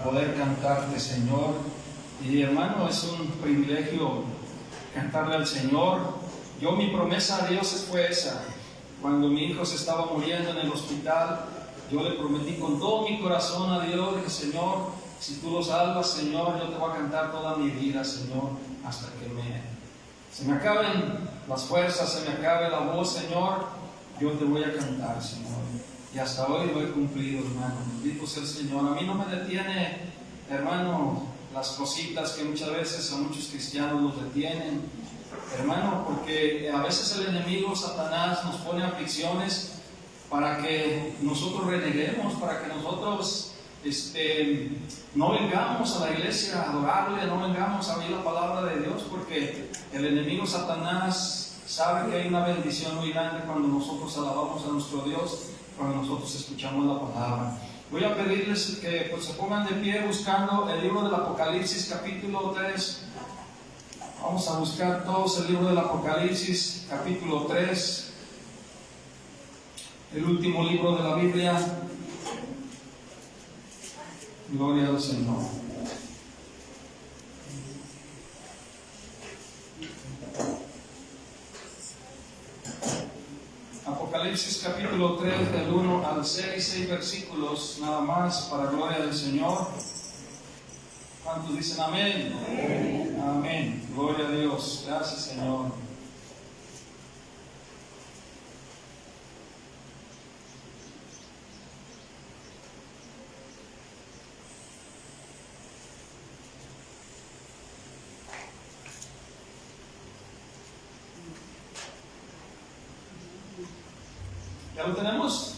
poder cantarte, Señor. Y hermano, es un privilegio cantarle al Señor. Mi promesa a Dios fue esa. Cuando mi hijo se estaba muriendo en el hospital, yo le prometí con todo mi corazón a Dios, dije, Señor, si tú lo salvas, Señor, yo te voy a cantar toda mi vida, Señor, hasta que se me acaben las fuerzas, se me acabe la voz, Señor, yo te voy a cantar, Señor. Y hasta hoy lo he cumplido, hermano. Bendito sea el Señor. A mí no me detiene, hermano, las cositas que muchas veces a muchos cristianos los detienen, hermano, porque a veces el enemigo, Satanás, nos pone aflicciones para que nosotros reneguemos, para que nosotros no vengamos a la iglesia a adorarle, no vengamos a oír la palabra de Dios, porque el enemigo Satanás sabe que hay una bendición muy grande cuando nosotros alabamos a nuestro Dios, cuando nosotros escuchamos la palabra. Voy a pedirles que se pongan de pie buscando el libro del Apocalipsis, capítulo 3. Vamos a buscar todos el libro del Apocalipsis, capítulo 3, el último libro de la Biblia. Gloria al Señor. Apocalipsis capítulo 3 del 1 al 6 versículos nada más para gloria del Señor. ¿Cuántos dicen amén? Amén. Amén. Gloria a Dios. Gracias, Señor. ¿Ya lo tenemos?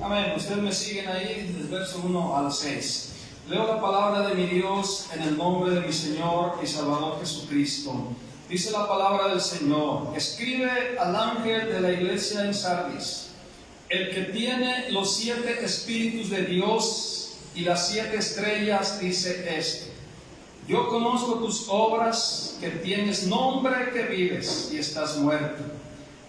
Amén. Ustedes me siguen ahí del verso 1 al 6. Leo la palabra de mi Dios en el nombre de mi Señor y Salvador Jesucristo. Dice la palabra del Señor: escribe al ángel de la iglesia en Sardis, el que tiene los 7 espíritus de Dios y las 7 estrellas, dice esto: yo conozco tus obras, que tienes nombre que vives y estás muerto.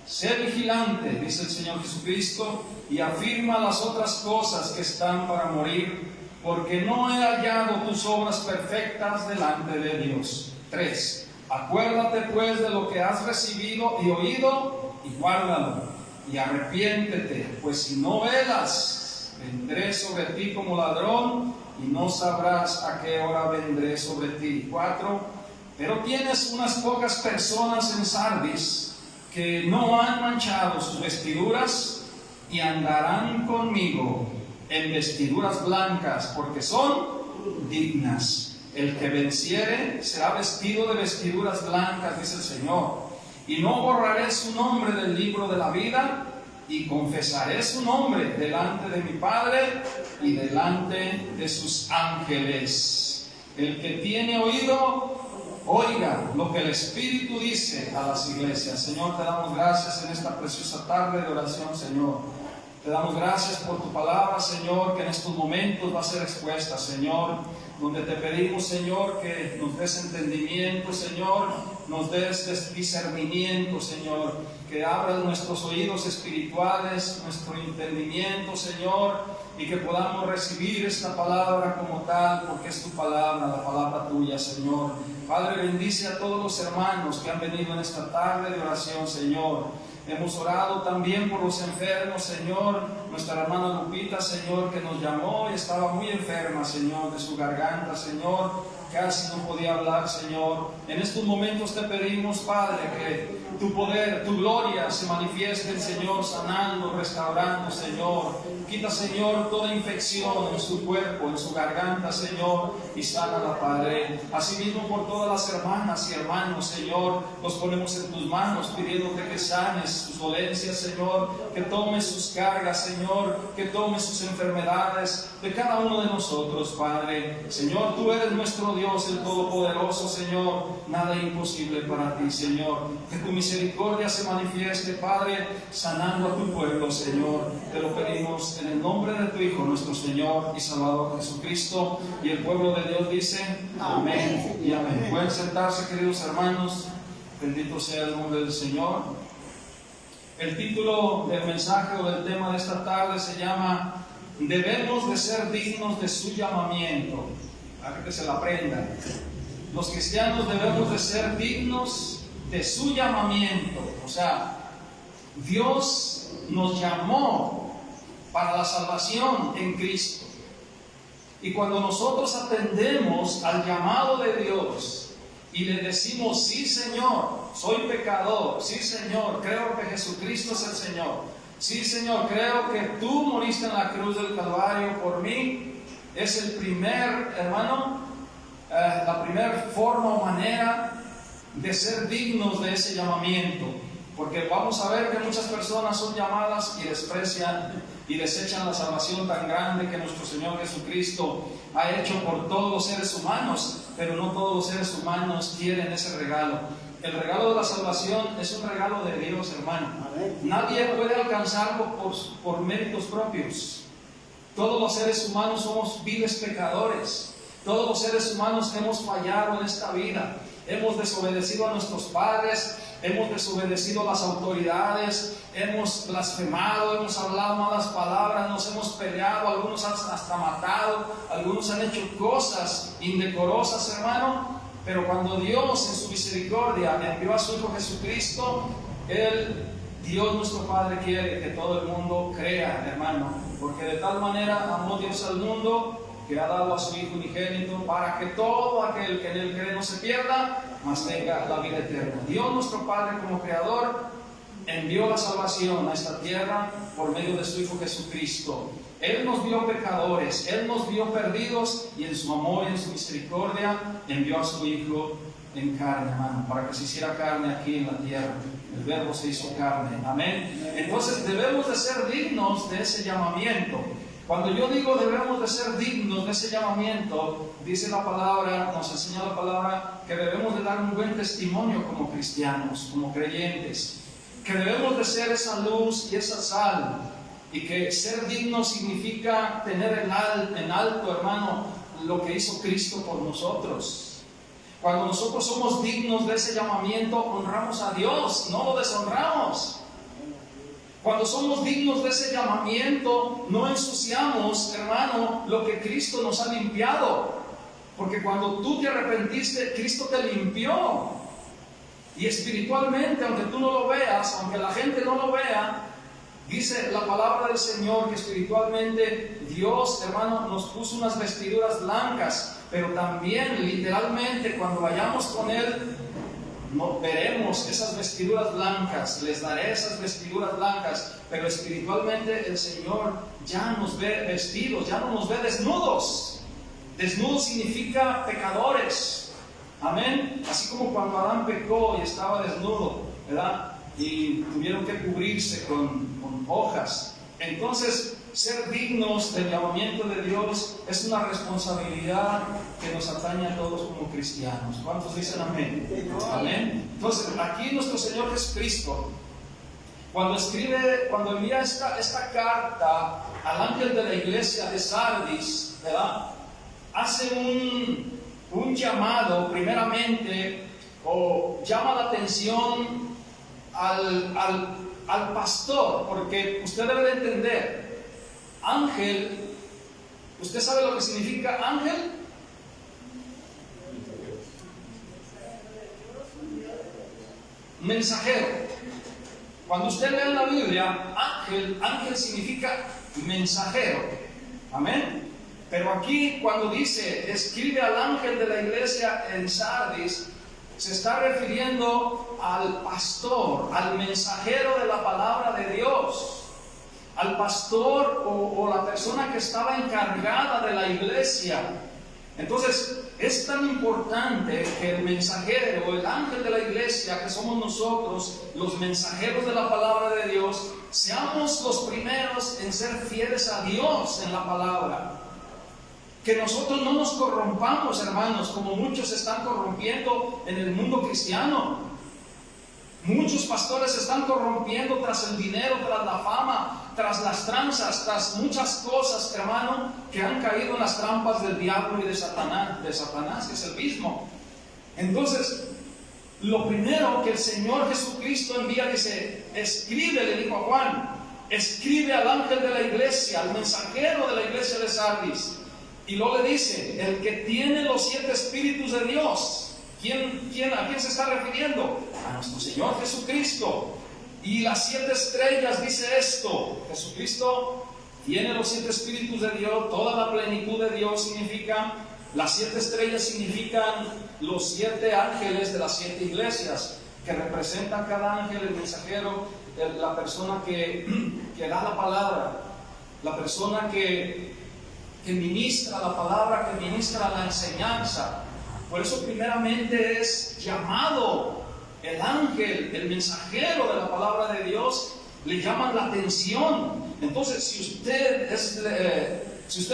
Sé vigilante, dice el Señor Jesucristo, y afirma las otras cosas que están para morir, porque no he hallado tus obras perfectas delante de Dios. 3. Acuérdate pues de lo que has recibido y oído, y guárdalo, y arrepiéntete, pues si no velas, vendré sobre ti como ladrón, y no sabrás a qué hora vendré sobre ti. 4. Pero tienes unas pocas personas en Sardis que no han manchado sus vestiduras y andarán conmigo en vestiduras blancas, porque son dignas. El que venciere será vestido de vestiduras blancas, dice el Señor. Y no borraré su nombre del libro de la vida, y confesaré su nombre delante de mi Padre y delante de sus ángeles. El que tiene oído, oiga lo que el Espíritu dice a las iglesias. Señor, te damos gracias en esta preciosa tarde de oración, Señor. Te damos gracias por tu palabra, Señor, que en estos momentos va a ser expuesta, Señor, donde te pedimos, Señor, que nos des entendimiento, Señor, nos des discernimiento, Señor, que abras nuestros oídos espirituales, nuestro entendimiento, Señor, y que podamos recibir esta palabra como tal, porque es tu palabra, la palabra tuya, Señor. Padre, bendice a todos los hermanos que han venido en esta tarde de oración, Señor. Hemos orado también por los enfermos, Señor. Nuestra hermana Lupita, Señor, que nos llamó y estaba muy enferma, Señor, de su garganta, Señor. Casi no podía hablar, Señor. En estos momentos te pedimos, Padre, que tu poder, tu gloria se manifieste, Señor, sanando, restaurando, Señor. Quita, Señor, toda infección en su cuerpo, en su garganta, Señor, y sánala, Padre. Asimismo, por todas las hermanas y hermanos, Señor, los ponemos en tus manos, pidiéndote que sanes sus dolencias, Señor, que tomes sus cargas, Señor, que tomes sus enfermedades de cada uno de nosotros, Padre. Señor, tú eres nuestro Dios, el Todopoderoso, Señor, nada imposible para ti, Señor. Que tu misericordia se manifieste, Padre, sanando a tu pueblo, Señor. Te lo pedimos en el nombre de tu Hijo, nuestro Señor y Salvador Jesucristo. Y el pueblo de Dios dice amén y amén. Pueden sentarse, queridos hermanos. Bendito sea el nombre del Señor. El título del mensaje o del tema de esta tarde se llama debemos de ser dignos de su llamamiento. Para que se la aprenda. Los cristianos debemos de ser dignos de su llamamiento. O sea, Dios nos llamó para la salvación en Cristo. Y cuando nosotros atendemos al llamado de Dios y le decimos, sí Señor, soy pecador, sí Señor, creo que Jesucristo es el Señor, sí Señor, creo que tú moriste en la cruz del Calvario por mí, es el primer, hermano, la primera forma o manera de ser dignos de ese llamamiento. Porque vamos a ver que muchas personas son llamadas y desprecian y desechan la salvación tan grande que nuestro Señor Jesucristo ha hecho por todos los seres humanos, pero no todos los seres humanos quieren ese regalo. El regalo de la salvación es un regalo de Dios, hermano. Nadie puede alcanzarlo por méritos propios. Todos los seres humanos somos viles pecadores. Todos los seres humanos hemos fallado en esta vida. Hemos desobedecido a nuestros padres, hemos desobedecido a las autoridades, hemos blasfemado, hemos hablado malas palabras, nos hemos peleado, algunos hasta matado, algunos han hecho cosas indecorosas, hermano. Pero cuando Dios en su misericordia envió a su Hijo Jesucristo, Dios nuestro Padre quiere que todo el mundo crea, hermano, porque de tal manera amó Dios al mundo que ha dado a su Hijo unigénito para que todo aquel que en él cree no se pierda, mas tenga la vida eterna. Dios nuestro Padre como Creador envió la salvación a esta tierra por medio de su Hijo Jesucristo. Él nos vio pecadores, Él nos vio perdidos y en su amor y en su misericordia envió a su Hijo en carne, hermano, para que se hiciera carne aquí en la tierra. El Verbo se hizo carne, amén. Entonces debemos de ser dignos de ese llamamiento. Cuando yo digo debemos de ser dignos de ese llamamiento, dice la palabra, nos enseña la palabra, que debemos de dar un buen testimonio como cristianos, como creyentes, que debemos de ser esa luz y esa sal, y que ser digno significa tener en alto, hermano, lo que hizo Cristo por nosotros. Cuando nosotros somos dignos de ese llamamiento, honramos a Dios, no lo deshonramos. Cuando somos dignos de ese llamamiento, no ensuciamos, hermano, lo que Cristo nos ha limpiado. Porque cuando tú te arrepentiste, Cristo te limpió. Y espiritualmente, aunque tú no lo veas, aunque la gente no lo vea, dice la palabra del Señor que espiritualmente Dios, hermano, nos puso unas vestiduras blancas. Pero también, literalmente, cuando vayamos con Él, no veremos esas vestiduras blancas, les daré esas vestiduras blancas, pero espiritualmente el Señor ya nos ve vestidos, ya no nos ve desnudos. Desnudos significa pecadores, amén. Así como cuando Adán pecó y estaba desnudo, ¿verdad? Y tuvieron que cubrirse con hojas. Entonces, ser dignos del llamamiento de Dios es una responsabilidad que nos atañe a todos como cristianos. ¿Cuántos dicen amén? Amén. Entonces, aquí nuestro Señor Jesucristo, cuando envía esta carta al ángel de la iglesia de Sardis, ¿verdad? Hace un llamado, primeramente, o llama la atención al pastor, porque usted debe de entender, ángel, ¿usted sabe lo que significa ángel? Mensajero. Cuando usted lee en la Biblia, ángel significa mensajero. Amén. Pero aquí cuando dice, escribe al ángel de la iglesia en Sardis, se está refiriendo al pastor, al mensajero de la palabra de Dios. Al pastor o la persona que estaba encargada de la iglesia. Entonces, es tan importante que el mensajero, el ángel de la iglesia, que somos nosotros, los mensajeros de la palabra de Dios, seamos los primeros en ser fieles a Dios en la palabra. Que nosotros no nos corrompamos, hermanos, como muchos se están corrompiendo en el mundo cristiano. Muchos pastores se están corrompiendo tras el dinero, tras la fama, tras las tranzas, tras muchas cosas, hermano, que han caído en las trampas del diablo y de Satanás, que es el mismo. Entonces, lo primero que el Señor Jesucristo envía, dice, escribe, le dijo a Juan, escribe al ángel de la iglesia, al mensajero de la iglesia de Sardis. Y luego le dice, el que tiene los 7 espíritus de Dios. ¿A quién se está refiriendo? A nuestro Señor Jesucristo. Y las 7 estrellas dice esto: Jesucristo tiene los 7 espíritus de Dios, toda la plenitud de Dios significa. Las 7 estrellas significan los 7 ángeles de las 7 iglesias, que representan cada ángel, el mensajero, la persona que da la palabra, la persona que ministra la palabra, que ministra la enseñanza. Por eso primeramente es llamado el ángel, el mensajero de la palabra de Dios, le llaman la atención. Entonces, si usted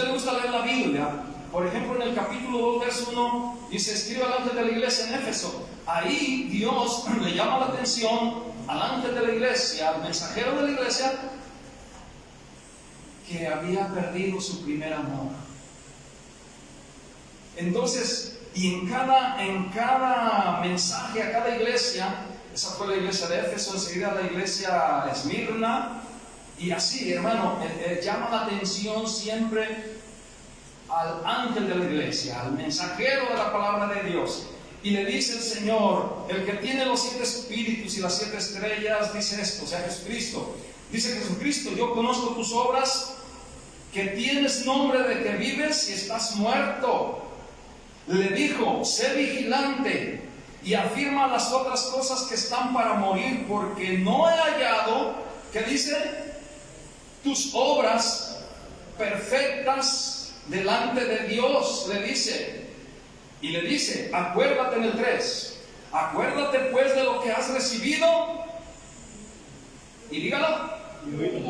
le gusta leer la Biblia, por ejemplo, en el capítulo 2, verso 1, dice, escribe al ángel de la iglesia en Éfeso. Ahí Dios le llama la atención al ángel de la iglesia, al mensajero de la iglesia, que había perdido su primer amor. Entonces, y en cada mensaje a cada iglesia, esa fue la iglesia de Éfeso, enseguida la iglesia de Esmirna, y así, hermano, llama la atención siempre al ángel de la iglesia, al mensajero de la palabra de Dios. Y le dice el Señor, el que tiene los 7 espíritus y las 7 estrellas, dice esto, o sea, Jesucristo. Dice Jesucristo, yo conozco tus obras, que tienes nombre de que vives y estás muerto. Le dijo, sé vigilante y afirma las otras cosas que están para morir, porque no he hallado, ¿qué dice? Tus obras perfectas delante de Dios, le dice. Y le dice, acuérdate en el 3, acuérdate pues de lo que has recibido, y dígalo,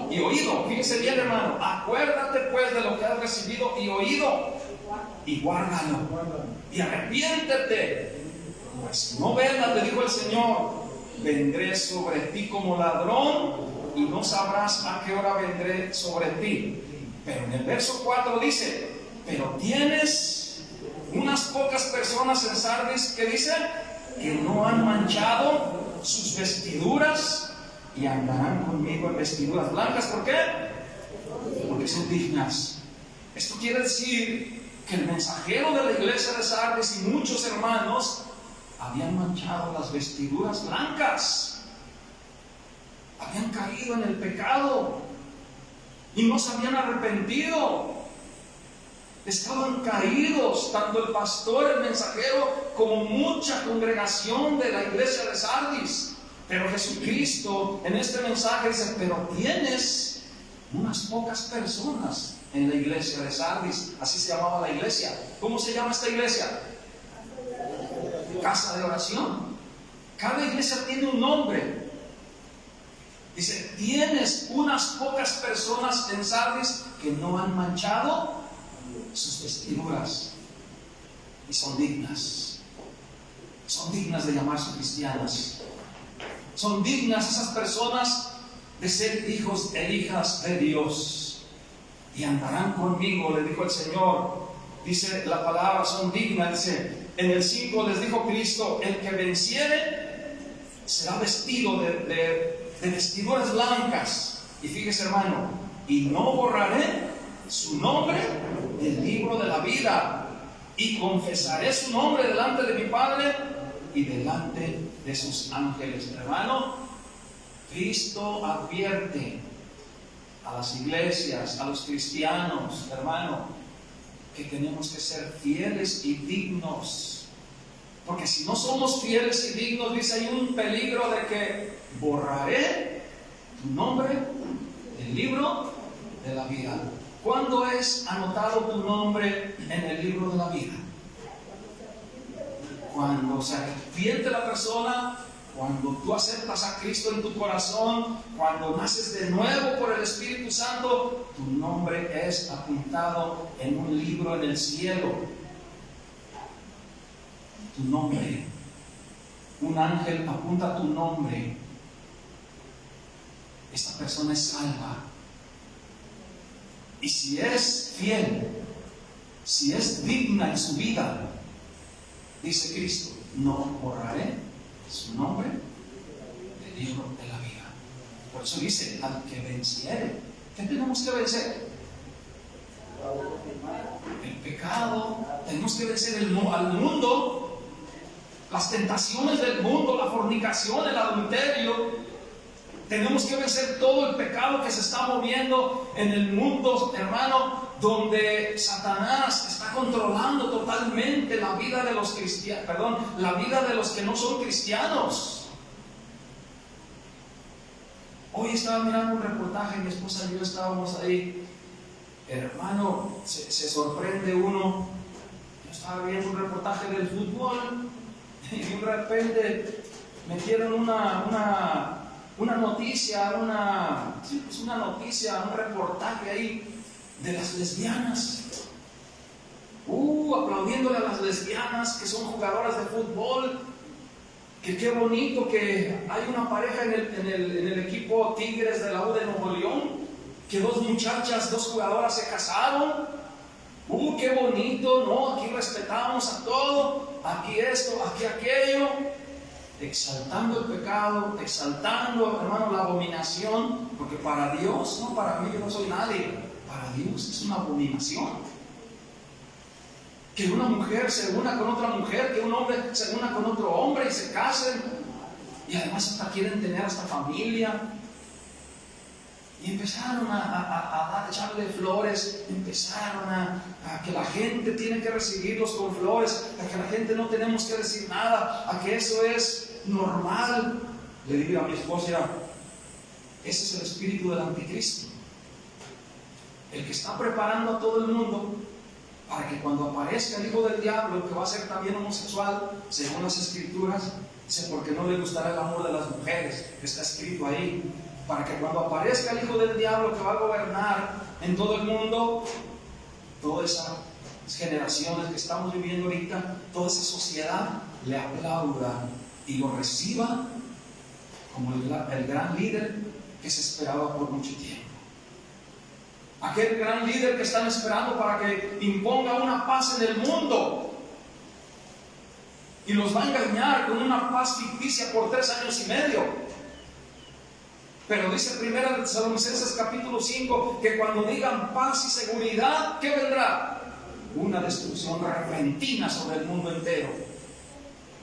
y oído. Fíjese bien, hermano, acuérdate pues de lo que has recibido y oído, y guárdalo, y arrepiéntete, pues no verlas, le dijo el Señor, vendré sobre ti como ladrón, y no sabrás a qué hora vendré sobre ti. Pero en el verso 4 dice, pero tienes unas pocas personas en Sardis que dicen que no han manchado sus vestiduras y andarán conmigo en vestiduras blancas. ¿Por qué? Porque son dignas. Esto quiere decir que el mensajero de la iglesia de Sardis y muchos hermanos habían manchado las vestiduras blancas, habían caído en el pecado y no se habían arrepentido. Estaban caídos, tanto el pastor, el mensajero, como mucha congregación de la iglesia de Sardis. Pero Jesucristo en este mensaje dice, pero tienes unas pocas personas en la iglesia de Sardis. Así se llamaba la iglesia. ¿Cómo se llama esta iglesia? Casa de oración. Cada iglesia tiene un nombre. Dice, tienes unas pocas personas en Sardis que no han manchado sus vestiduras y son dignas de llamarse cristianas, son dignas esas personas de ser hijos e hijas de Dios, y andarán conmigo, le dijo el Señor. Dice la palabra, son dignas. Dice en el 5, les dijo Cristo, el que venciere será vestido de vestiduras blancas, y fíjese, hermano, y no borraré su nombre del libro de la vida, y confesaré su nombre delante de mi Padre y delante de sus ángeles. Hermano, Cristo advierte a las iglesias, a los cristianos, hermano, que tenemos que ser fieles y dignos, porque si no somos fieles y dignos, dice, hay un peligro de que borraré tu nombre del libro de la vida. ¿Cuándo es anotado tu nombre en el libro de la vida? Cuando se arrepiente la persona, cuando tú aceptas a Cristo en tu corazón, cuando naces de nuevo por el Espíritu Santo, tu nombre es apuntado en un libro en el cielo. Tu nombre. Un ángel apunta tu nombre. Esta persona es salva. Y si es fiel, si es digna en su vida, dice Cristo, no borraré su nombre del libro de la vida. Por eso dice, al que venciere. ¿Qué tenemos que vencer? El pecado. Tenemos que vencer al mundo, las tentaciones del mundo, la fornicación, el adulterio. Tenemos que vencer todo el pecado que se está moviendo en el mundo, hermano, donde Satanás está controlando totalmente la vida de los cristianos, la vida de los que no son cristianos. Hoy estaba mirando un reportaje, mi esposa y yo estábamos ahí. Hermano, se sorprende uno. Yo estaba viendo un reportaje del fútbol y de repente metieron una noticia, un reportaje ahí de las lesbianas. Aplaudiéndole a las lesbianas que son jugadoras de fútbol. Que qué bonito que hay una pareja en el equipo Tigres de la U de Nuevo León, que dos jugadoras se casaron. Qué bonito, ¿no? Aquí respetamos a todo, aquí esto, aquí aquello. Exaltando el pecado, exaltando, hermano, la abominación, porque para Dios, no para mí, yo no soy nadie, para Dios es una abominación. Que una mujer se una con otra mujer, que un hombre se una con otro hombre y se casen, y además hasta quieren tener hasta familia. Y empezaron a echarle flores, empezaron a que la gente tiene que recibirlos con flores, a que la gente no tenemos que decir nada, a que eso es normal. Le digo a mi esposa, ese es el espíritu del anticristo, el que está preparando a todo el mundo para que cuando aparezca el hijo del diablo, que va a ser también homosexual, según las escrituras, dice, porque no le gustará el amor de las mujeres, está escrito ahí, para que cuando aparezca el hijo del diablo que va a gobernar en todo el mundo, todas esas generaciones que estamos viviendo ahorita, toda esa sociedad le aplauda y lo reciba como el gran líder que se esperaba por mucho tiempo. Aquel gran líder que están esperando para que imponga una paz en el mundo. Y los va a engañar con una paz ficticia por 3 años y medio. Pero dice 1 Tesalonicenses capítulo 5 que cuando digan paz y seguridad, ¿qué vendrá? Una destrucción repentina sobre el mundo entero.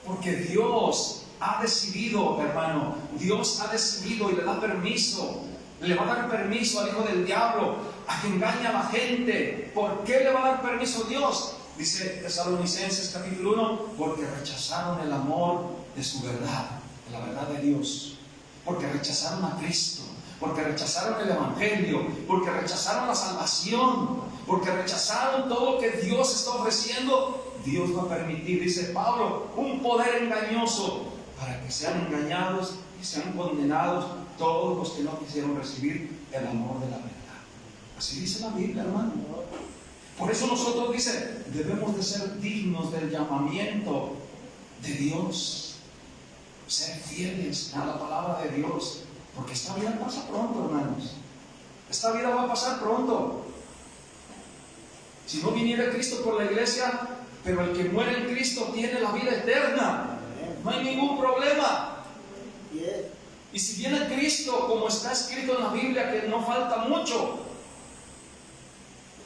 Porque Dios ha decidido, hermano, Dios ha decidido y le da permiso. Le va a dar permiso al hijo del diablo a que engañe a la gente. ¿Por qué le va a dar permiso Dios? Dice Tesalonicenses capítulo 1, porque rechazaron el amor de su verdad, de la verdad de Dios. Porque rechazaron a Cristo, porque rechazaron el Evangelio, porque rechazaron la salvación, porque rechazaron todo lo que Dios está ofreciendo. Dios va a permitir, dice Pablo, un poder engañoso para que sean engañados y sean condenados todos los que no quisieron recibir el amor de la verdad. Así dice la Biblia, hermano. Por eso nosotros, dice, debemos de ser dignos del llamamiento de Dios, ser fieles a la palabra de Dios, porque esta vida pasa pronto, hermanos. Esta vida va a pasar pronto. Si no viniera Cristo por la iglesia, pero el que muere en Cristo tiene la vida eterna, no hay ningún problema. Y si viene Cristo, como está escrito en la Biblia, que no falta mucho,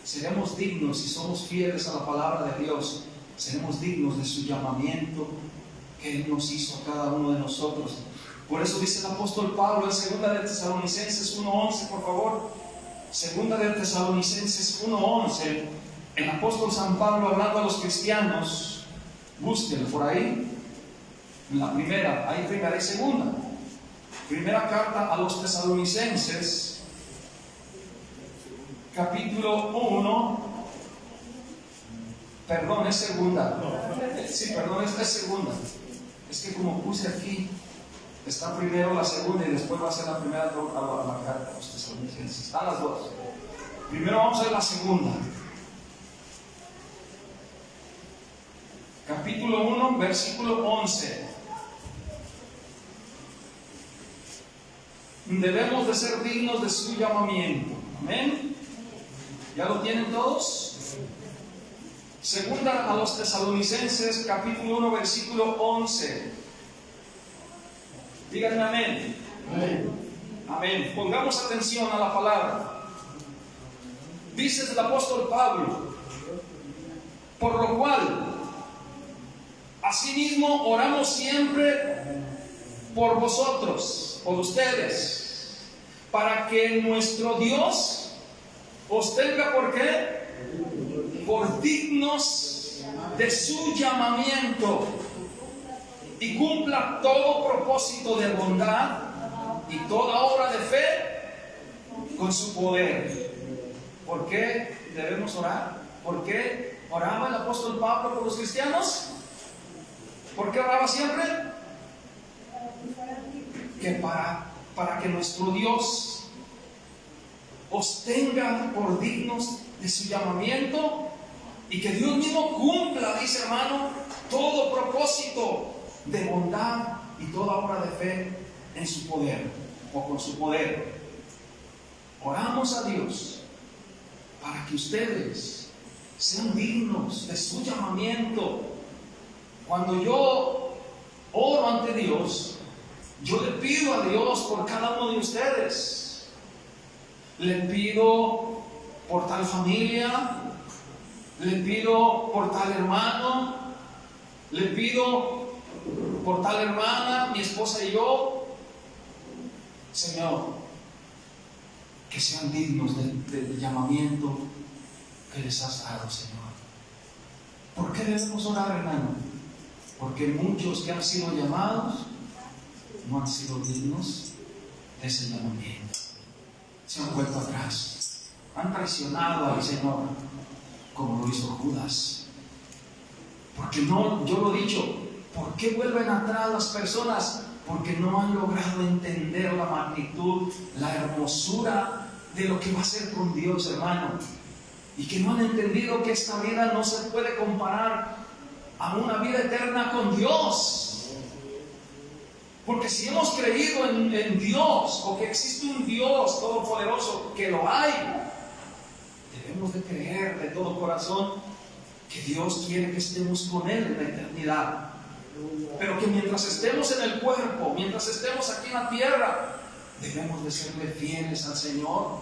seremos dignos, si somos fieles a la palabra de Dios, seremos dignos de su llamamiento que Él nos hizo a cada uno de nosotros. Por eso dice el apóstol Pablo en 2 de Tesalonicenses 1:11, por favor. 2 de Tesalonicenses 1:11, el apóstol San Pablo hablando a los cristianos, búsquenlo por ahí, la primera, hay primera y segunda. Primera carta a los Tesalonicenses, capítulo 1, perdón, es segunda. Sí, perdón, esta es segunda. Es que como puse aquí, está primero la segunda y después va a ser la primera a la carta a los Tesalonicenses. Están las dos. Primero vamos a ver la segunda. Capítulo 1, versículo 11. Debemos de ser dignos de su llamamiento. Amén. ¿Ya lo tienen todos? Segunda a los Tesalonicenses, capítulo 1, versículo 11. Díganme amén. Amén. Amén. Pongamos atención a la palabra. Dice el apóstol Pablo: por lo cual, asimismo, oramos siempre por vosotros, por ustedes, para que nuestro Dios os tenga, ¿por qué? Por dignos de su llamamiento, y cumpla todo propósito de bondad y toda obra de fe con su poder. ¿Por qué debemos orar? ¿Por qué oraba el apóstol Pablo por los cristianos? ¿Por qué oraba siempre? Que para que nuestro Dios os tenga por dignos de su llamamiento, y que Dios mismo cumpla, dice hermano, todo propósito de bondad y toda obra de fe en su poder, o con su poder. Oramos a Dios para que ustedes sean dignos de su llamamiento. Cuando yo oro ante Dios, yo le pido a Dios por cada uno de ustedes. Le pido por tal familia, le pido por tal hermano, le pido por tal hermana, mi esposa y yo. Señor, que sean dignos del llamamiento que les has dado, Señor. ¿Por qué debemos orar, hermano? Porque muchos que han sido llamados no han sido dignos de ese llamamiento. Se han vuelto atrás, han traicionado al Señor, como lo hizo Judas. Porque no, yo lo he dicho, ¿por qué vuelven atrás las personas? Porque no han logrado entender la magnitud, la hermosura de lo que va a ser con Dios, hermano. Y que no han entendido que esta vida no se puede comparar a una vida eterna con Dios. Porque si hemos creído en Dios, o que existe un Dios todopoderoso, que lo hay, debemos de creer de todo corazón que Dios quiere que estemos con Él en la eternidad. Pero que mientras estemos en el cuerpo, mientras estemos aquí en la tierra, debemos de serle fieles al Señor.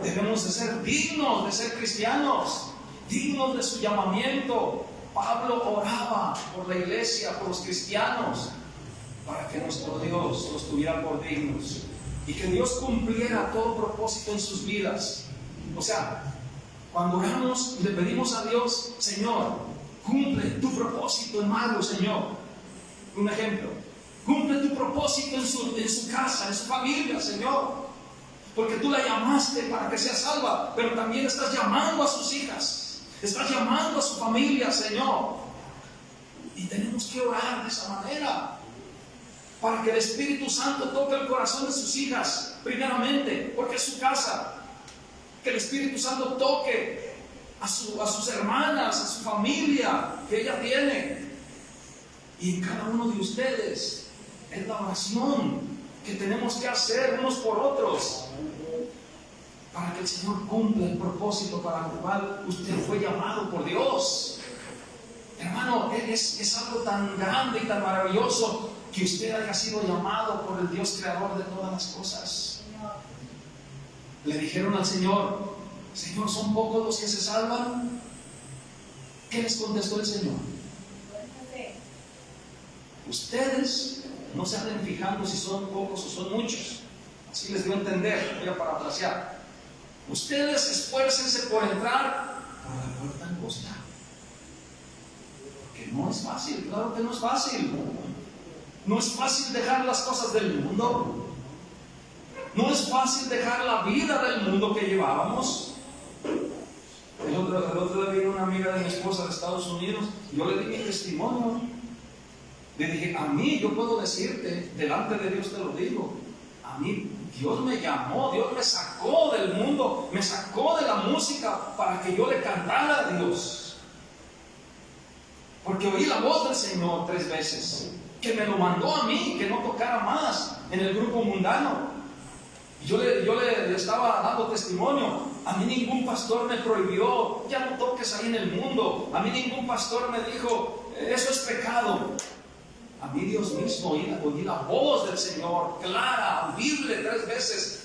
Debemos de ser dignos de ser cristianos, dignos de su llamamiento. Pablo oraba por la iglesia, por los cristianos, para que nuestro Dios los tuviera por dignos y que Dios cumpliera todo propósito en sus vidas. O sea, cuando oramos, le pedimos a Dios: Señor, cumple tu propósito en algo, Señor. Un ejemplo: cumple tu propósito en su casa, en su familia, Señor. Porque tú la llamaste para que sea salva, pero también estás llamando a sus hijas, estás llamando a su familia, Señor. Y tenemos que orar de esa manera, para que el Espíritu Santo toque el corazón de sus hijas, primeramente, porque es su casa. Que el Espíritu Santo toque a sus hermanas, a su familia que ella tiene. Y en cada uno de ustedes es la oración que tenemos que hacer unos por otros, para que el Señor cumpla el propósito para el cual usted fue llamado por Dios. Hermano, es algo tan grande y tan maravilloso que usted haya sido llamado por el Dios creador de todas las cosas. Le dijeron al Señor: Señor, ¿son pocos los que se salvan? ¿Qué les contestó el Señor? Ustedes no se anden fijando si son pocos o son muchos. Así les dio a entender. Voy a parafrasear. Ustedes esfuércense por entrar por la puerta angosta. Porque no es fácil, claro que no es fácil. No es fácil dejar las cosas del mundo. No es fácil dejar la vida del mundo que llevábamos. El otro día vino una amiga de mi esposa de Estados Unidos. Yo le di mi testimonio. Le dije: a mí, yo puedo decirte, delante de Dios te lo digo, a mí Dios me llamó, Dios me sacó del mundo, me sacó de la música para que yo le cantara a Dios. Porque oí la voz del Señor 3 veces, que me lo mandó a mí, que no tocara más en el grupo mundano. Yo le estaba dando testimonio. A mí ningún pastor me prohibió: ya no toques ahí en el mundo. A mí ningún pastor me dijo: eso es pecado. a mí Dios mismo oí la voz del Señor, clara, audible 3 veces.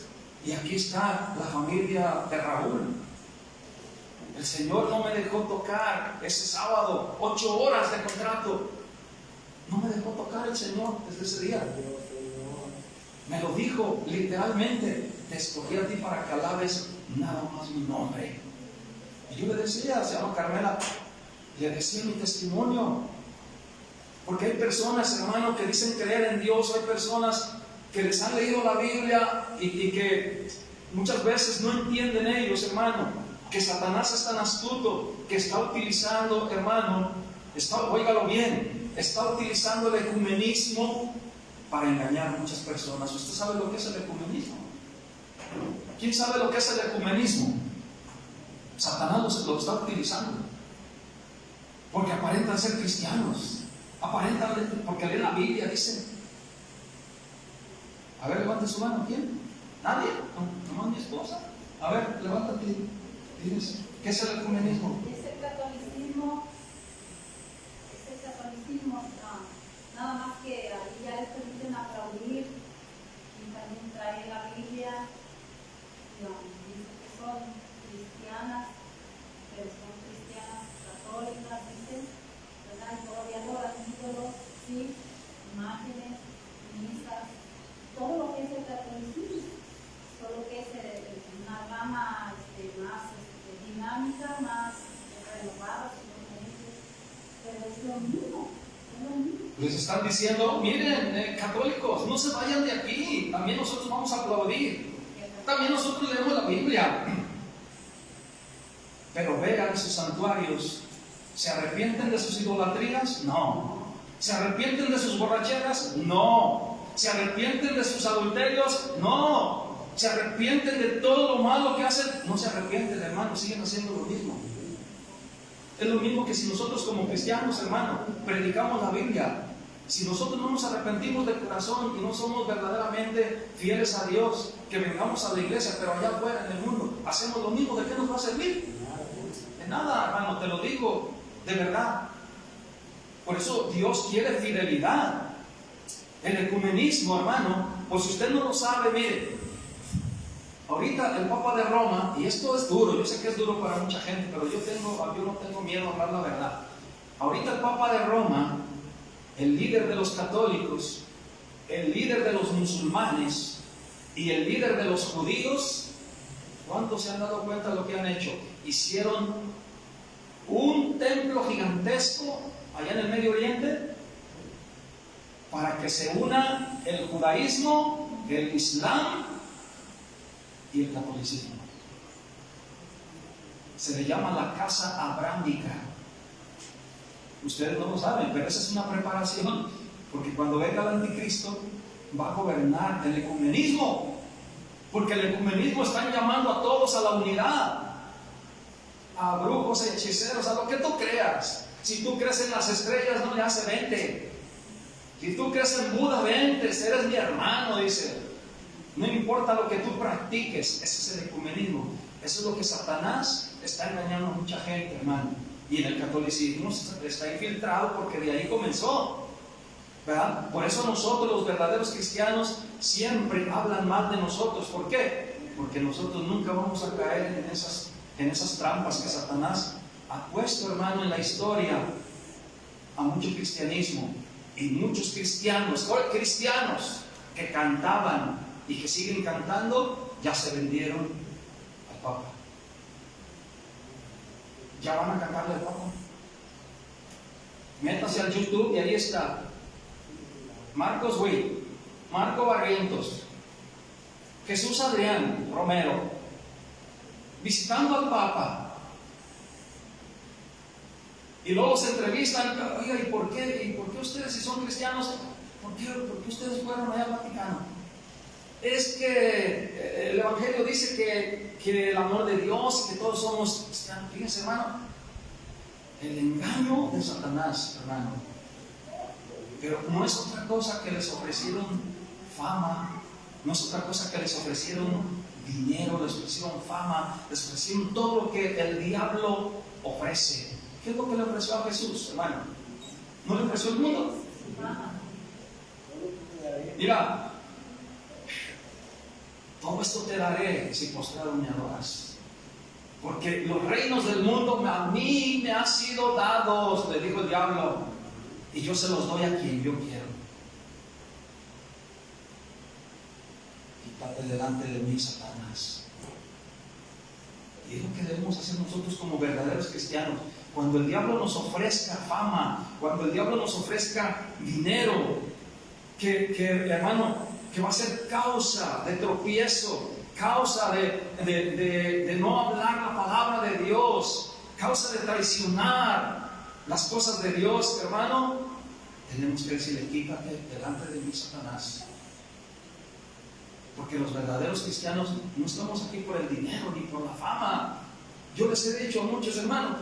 Y aquí está la familia de Raúl. El Señor no me dejó tocar ese sábado, 8 horas de contrato. No me dejó tocar el Señor desde ese día. Me lo dijo literalmente: te escogí a ti para que alabes nada más mi nombre. Y yo le decía, se llama Carmela, le decía mi testimonio. Porque hay personas, hermano, que dicen creer en Dios. Hay personas que les han leído la Biblia y que muchas veces no entienden ellos, hermano, que Satanás es tan astuto que está utilizando, hermano, óigalo bien, está utilizando el ecumenismo para engañar a muchas personas. ¿Usted sabe lo que es el ecumenismo? ¿Quién sabe lo que es el ecumenismo? Satanás lo está utilizando porque aparentan ser cristianos, aparentan, porque leen la Biblia, dicen. A ver, levante su mano. ¿Quién? ¿Nadie? ¿No, mi esposa? A ver, levántate. Diles, ¿qué es el ecumenismo? Es el catolicismo. Nada más que ahí ya les permiten aplaudir y también traer la Biblia. Dicen que son cristianas, pero son cristianas católicas, dicen, ¿verdad? Y todavía adoran ídolos, sí, imágenes, misas, todo lo que es el catolicismo, solo que es una rama más dinámica, más renovada, pero es lo mismo. Les están diciendo: miren, católicos, no se vayan de aquí, también nosotros vamos a aplaudir, también nosotros leemos la Biblia. Pero vean sus santuarios. ¿Se arrepienten de sus idolatrías? No. ¿Se arrepienten de sus borracheras? No. ¿Se arrepienten de sus adulterios? No. ¿Se arrepienten de todo lo malo que hacen? No se arrepienten, hermano, siguen haciendo lo mismo. Es lo mismo que si nosotros como cristianos, hermano, predicamos la Biblia. Si nosotros no nos arrepentimos de corazón y no somos verdaderamente fieles a Dios, que vengamos a la iglesia, pero allá afuera en el mundo hacemos lo mismo, ¿de qué nos va a servir? De nada, hermano, te lo digo de verdad. Por eso Dios quiere fidelidad. El ecumenismo, hermano, pues si usted no lo sabe, mire, ahorita el Papa de Roma, y esto es duro, yo sé que es duro para mucha gente, pero yo no tengo miedo a hablar la verdad. Ahorita el Papa de Roma, el líder de los católicos, el líder de los musulmanes y el líder de los judíos, ¿cuántos se han dado cuenta de lo que han hecho? Hicieron un templo gigantesco allá en el Medio Oriente para que se una el judaísmo, el islam y el catolicismo. Se le llama la casa abrámica. Ustedes no lo saben, pero esa es una preparación, porque cuando venga el anticristo va a gobernar el ecumenismo, porque el ecumenismo está llamando a todos a la unidad, a brujos, a hechiceros, a lo que tú creas. Si tú crees en las estrellas, no le hace 20. Si tú crees en Buda, vente, eres mi hermano, dice. No importa lo que tú practiques, ese es el ecumenismo. Eso es lo que Satanás está engañando a mucha gente, hermano. Y en el catolicismo está infiltrado porque de ahí comenzó, ¿verdad? Por eso nosotros, los verdaderos cristianos, siempre hablan mal de nosotros. ¿Por qué? Porque nosotros nunca vamos a caer en esas trampas que Satanás ha puesto, hermano, en la historia a mucho cristianismo. Y muchos cristianos que cantaban y que siguen cantando, ya se vendieron al Papa. Ya van a cantarle al Papa. Métase al YouTube y ahí está Marcos Witt, Marco Barrientos, Jesús Adrián Romero, visitando al Papa. Y luego se entrevistan: oiga, ¿y por qué ustedes, si son cristianos, por qué ustedes fueron allá al Vaticano? Es que el Evangelio dice que el amor de Dios y que todos somos cristianos. Fíjense, hermano, el engaño de Satanás, hermano. Pero no es otra cosa que les ofrecieron fama, no es otra cosa que les ofrecieron dinero, les ofrecieron fama, les ofrecieron todo lo que el diablo ofrece. ¿Qué es lo que le ofreció a Jesús, hermano? ¿No le ofreció el mundo? Mira, todo esto te daré si postrado me adoras. Porque los reinos del mundo a mí me han sido dados, le dijo el diablo, y yo se los doy a quien yo quiero. Quítate delante de mí, Satanás. Y es lo que debemos hacer nosotros como verdaderos cristianos. Cuando el diablo nos ofrezca fama, cuando el diablo nos ofrezca dinero, hermano, que va a ser causa de tropiezo, causa de no hablar la palabra de Dios, causa de traicionar las cosas de Dios, hermano, tenemos que decirle: quítate delante de mí, Satanás. Porque los verdaderos cristianos no estamos aquí por el dinero ni por la fama. Yo les he dicho a muchos hermanos,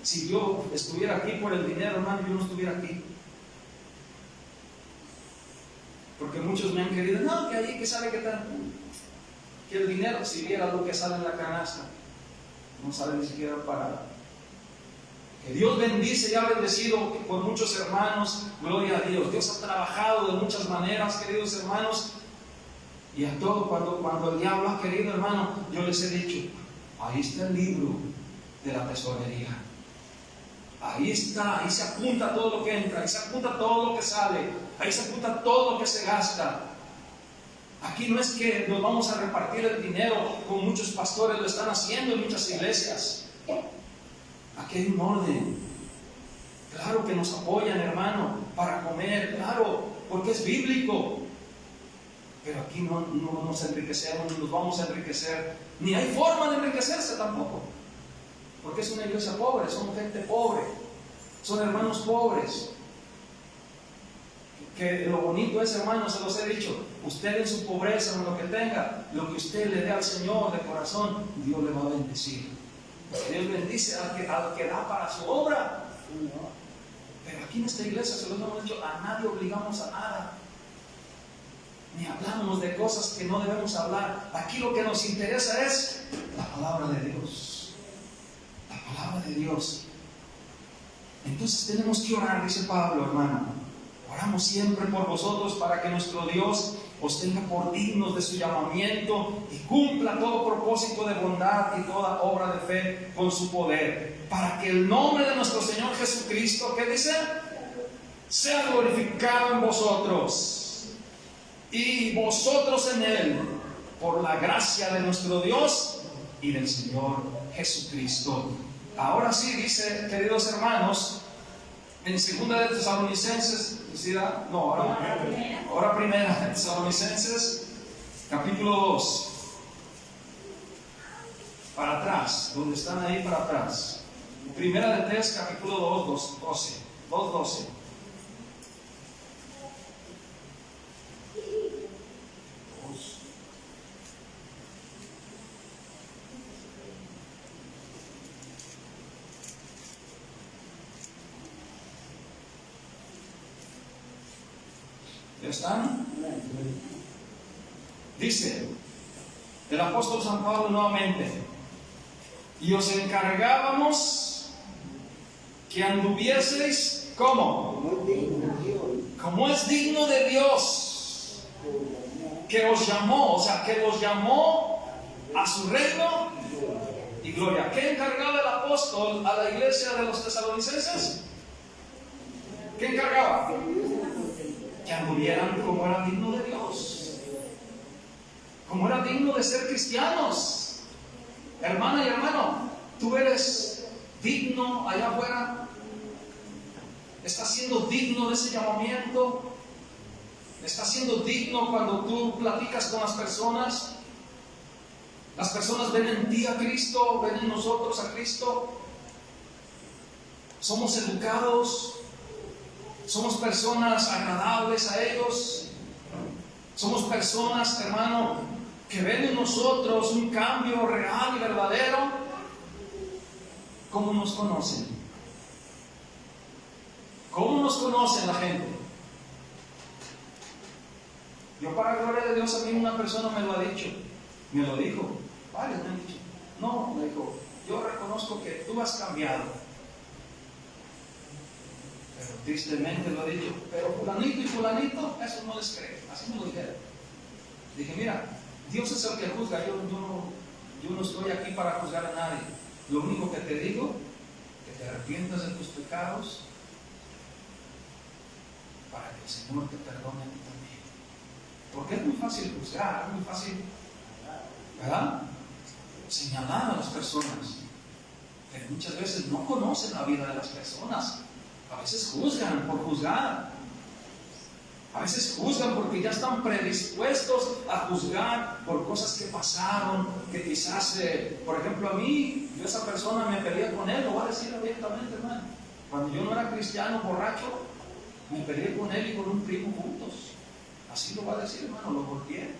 si yo estuviera aquí por el dinero, hermano, yo no estuviera aquí. Porque muchos me han querido, no, que allí, que sabe que tal, que el dinero, si viera lo que sale en la canasta, no sale ni siquiera para. Que Dios bendice y ha bendecido por muchos hermanos, gloria a Dios. Dios ha trabajado de muchas maneras, queridos hermanos. Y a todo, cuando el diablo ha querido, hermano, yo les he dicho: ahí está el libro de la tesorería. Ahí está, ahí se apunta todo lo que entra, ahí se apunta todo lo que sale, ahí se apunta todo lo que se gasta. Aquí no es que nos vamos a repartir el dinero como muchos pastores lo están haciendo en muchas iglesias. Aquí hay un orden. Claro que nos apoyan, hermano, para comer, claro, porque es bíblico. Pero aquí no nos enriquecemos, ni nos vamos a enriquecer, ni hay forma de enriquecerse tampoco. Porque es una iglesia pobre, somos gente pobre, son hermanos pobres. Que lo bonito es, hermanos, se los he dicho, usted en su pobreza, en lo que tenga, lo que usted le dé al Señor de corazón, Dios le va a bendecir. Dios bendice al que da para su obra. Pero aquí en esta iglesia, se los hemos dicho, a nadie obligamos a nada. Ni hablamos de cosas que no debemos hablar. Aquí lo que nos interesa es la palabra de Dios. La palabra de Dios. Entonces tenemos que orar, dice Pablo, hermano. Oramos siempre por vosotros para que nuestro Dios os tenga por dignos de su llamamiento y cumpla todo propósito de bondad y toda obra de fe con su poder, para que el nombre de nuestro Señor Jesucristo, ¿qué dice? Sea glorificado en vosotros y vosotros en Él, por la gracia de nuestro Dios y del Señor Jesucristo. Ahora sí, dice, queridos hermanos, en 2 de Tesalonicenses, ahora primera de Tesalonicenses, capítulo 2, para atrás, donde están ahí para atrás. Primera de Tes, capítulo 2:12. ¿Ya están? Dice el apóstol San Pablo nuevamente: y os encargábamos que anduvieseis ¿cómo? Como es digno de Dios, que os llamó, o sea, que los llamó a su reino y gloria. ¿Qué encargaba el apóstol a la iglesia de los tesalonicenses? ¿Qué encargaba? Que anduvieran como era digno de Dios, como era digno de ser cristianos. Hermana y hermano, tú eres digno allá afuera, estás siendo digno de ese llamamiento, estás siendo digno cuando tú platicas con las personas ven en ti a Cristo, ven en nosotros a Cristo, somos educados, somos personas agradables a ellos, somos personas, hermano, que ven en nosotros un cambio real y verdadero. ¿Cómo nos conocen? ¿Cómo nos conocen la gente? Yo, para gloria de Dios, a mí una persona me lo ha dicho, me lo dijo, varios me han dicho, no, me dijo, yo reconozco que tú has cambiado, pero tristemente lo he dicho, pero fulanito y fulanito, eso no les creo. Así me lo dijeron. Dije, mira, Dios es el que juzga, yo no estoy aquí para juzgar a nadie. Lo único que te digo, que te arrepientas de tus pecados, para que el Señor te perdone a ti también. Porque es muy fácil juzgar, es muy fácil, ¿verdad?, señalar a las personas. Pero muchas veces no conocen la vida de las personas. A veces juzgan por juzgar. A veces juzgan porque ya están predispuestos a juzgar por cosas que pasaron, que quizás, por ejemplo, a mí, yo esa persona me peleé con él, lo voy a decir abiertamente, hermano. Cuando yo no era cristiano, borracho, me peleé con él y con un primo juntos. Así lo voy a decir, hermano, lo golpeé.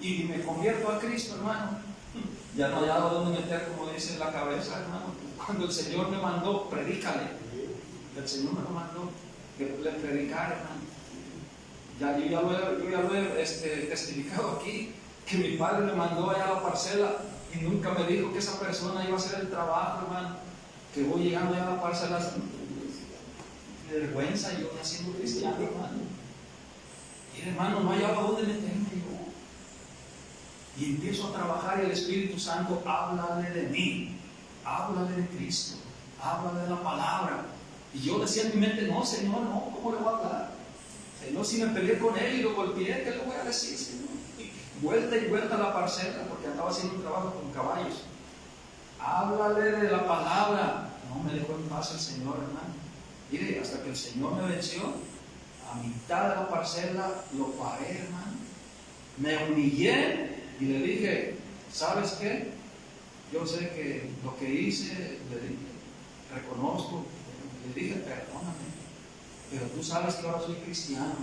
Y me convierto a Cristo, hermano. Ya no hallaba dónde meter, como dice, la cabeza, hermano. Cuando el Señor me mandó, predícale. El Señor me lo mandó, que le predicara, hermano. Yo ya lo he testificado aquí, que mi padre me mandó allá a la parcela y nunca me dijo que esa persona iba a hacer el trabajo, hermano. Que voy llegando allá a la parcela, de vergüenza, yo naciendo cristiano, hermano. Y hermano, no hallaba dónde meterme yo. Y empiezo a trabajar y el Espíritu Santo, háblale de mí, háblale de Cristo, háblale de la palabra. Y yo decía en mi mente, no, Señor, no, ¿cómo le voy a hablar? Señor, si me peleé con él y lo golpeé, ¿qué le voy a decir, Señor? Y vuelta y vuelta a la parcela, porque andaba haciendo un trabajo con caballos. Háblale de la palabra. No me dejó en paz el Señor, hermano. Mire, hasta que el Señor me venció, a mitad de la parcela lo paré, hermano. Me humillé y le dije, ¿sabes qué? Yo sé que lo que hice, le dije, reconozco, le dije, perdóname, pero tú sabes que ahora soy cristiano.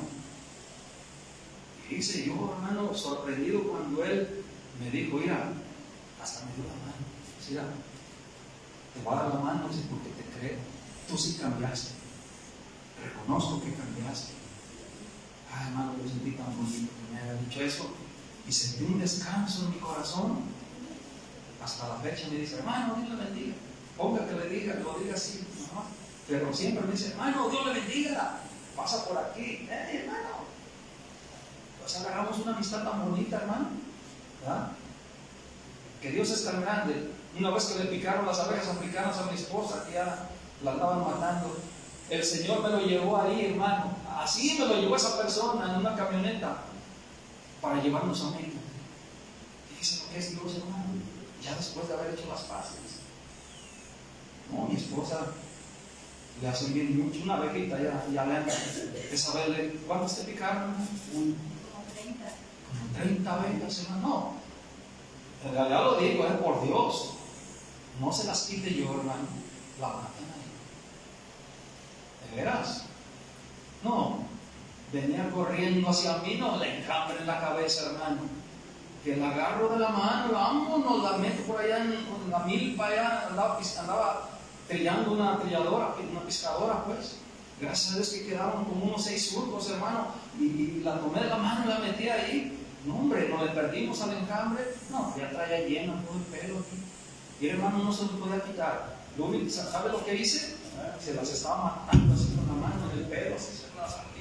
Y dice yo, hermano, sorprendido cuando él me dijo, mira, hasta me dio la mano. Dice, mira, te voy a dar la mano, dice, porque te creo. Tú sí cambiaste. Reconozco que cambiaste. Ay, hermano, yo sentí tan bonito que me haya dicho eso. Y sentí un descanso en mi corazón. Hasta la fecha me dice, hermano, Dios le bendiga. Ponga que le diga, lo diga así, ¿no? Pero siempre me dice, hermano, Dios le bendiga. Pasa por aquí, hermano. Pues agarramos una amistad tan bonita, hermano. ¿Verdad? Que Dios es tan grande. Una vez que le picaron las abejas africanas a mi esposa, que ya la andaban matando, el Señor me lo llevó ahí, hermano. Así me lo llevó esa persona en una camioneta para llevarnos a México. Fíjese lo que es Dios, hermano. Ya después de haber hecho las paces. No, mi esposa le hacen bien mucho. Una abejita ya le han de saberle. ¿Cuántas te picaron? Como 30. Como 30 abejas, hermano. No. En realidad lo digo, por Dios. No se las quite yo, hermano. La matan ahí. ¿De veras? No. Venía corriendo hacia mí, no le encambre en la cabeza, hermano. Que la agarro de la mano, vámonos, la meto por allá en la milpa, allá andaba trillando una trilladora, una pescadora, pues. Gracias a Dios que quedaron como unos 6 surcos, hermano. Y la tomé de la mano y la metí ahí. No, hombre, no le perdimos al encambre. No, ya traía lleno todo el pelo aquí. Y el hermano no se lo podía quitar. ¿Sabe lo que hice? Se las estaba matando así con la mano en el pelo, así,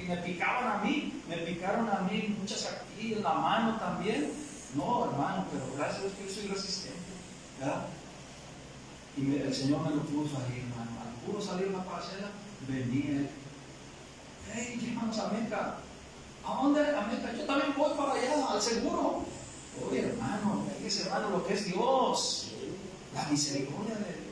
y me picaban a mí, muchas aquí en la mano también. No, hermano, pero gracias a Dios que yo soy resistente, ¿verdad? Y el Señor me lo puso ahí, hermano. Al puro salir la parcela, venía él. Hey, llévanos a Meca. ¿A dónde? A Meca. Yo también voy para allá, al seguro. Oye, hermano, fíjese, hermano, lo que es Dios, la misericordia de Dios.